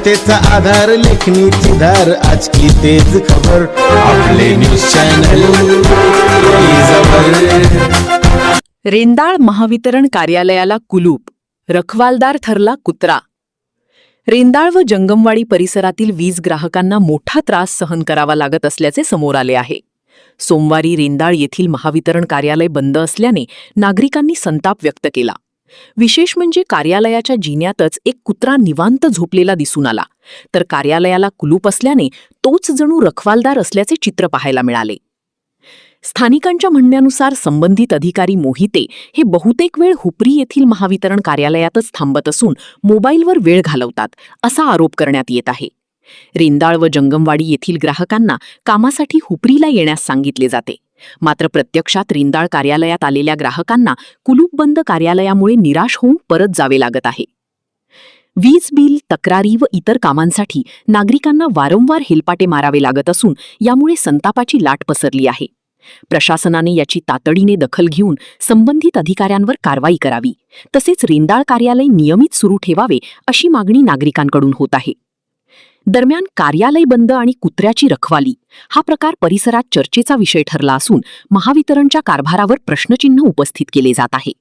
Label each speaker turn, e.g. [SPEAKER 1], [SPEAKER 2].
[SPEAKER 1] जनतेचा आधार, लेखणीची धार, आज की तेज खबर, आपले न्यूज चॅनल
[SPEAKER 2] रेंदाळ महावितरण कार्यालयाला कुलूप, रखवालदार ठरला कुत्रा. रेंदाळ व जंगमवाडी परिसरातील वीज ग्राहकांना मोठा त्रास सहन करावा लागत असल्याचे समोर आले आहे. सोमवारी रेंदाळ येथील महावितरण कार्यालय बंद असल्याने नागरिकांनी संताप व्यक्त केला. विशेष म्हणजे कार्यालयाच्या जिन्यातच एक कुत्रा निवांत झोपलेला दिसून आला, तर कार्यालयाला कुलूप असल्याने तोच जणू रखवालदार असल्याचे चित्र पाहायला मिळाले. स्थानिकांच्या म्हणण्यानुसार संबंधित अधिकारी मोहिते हे बहुतेक वेळ हुपरी येथील महावितरण कार्यालयातच थांबत असून मोबाईलवर वेळ घालवतात, असा आरोप करण्यात येत आहे. रेंदाळ व जंगमवाडी येथील ग्राहकांना कामासाठी हुपरीला येण्यास सांगितले जाते. मात्र प्रत्यक्षात रेंदाळ कार्यालयात आलेल्या ग्राहकांना कुलूपबंद कार्यालयामुळे निराश होऊन परत जावे लागत आहे. वीज बिल, तक्रारी व इतर कामांसाठी नागरिकांना वारंवार हेलपाटे मारावे लागत असून यामुळे संतापाची लाट पसरली आहे. प्रशासनाने याची तातडीने दखल घेऊन संबंधित अधिकाऱ्यांवर कारवाई करावी, तसेच रेंदाळ कार्यालय नियमित सुरू ठेवावे अशी मागणी नागरिकांकडून होत आहे. दरम्यान कार्यालय बंद आणि कुत्र्याची रखवाली हा प्रकार परिसरात चर्चेचा विषय ठरला असून महावितरणच्या कारभारावर प्रश्नचिन्ह उपस्थित केले जात आहे.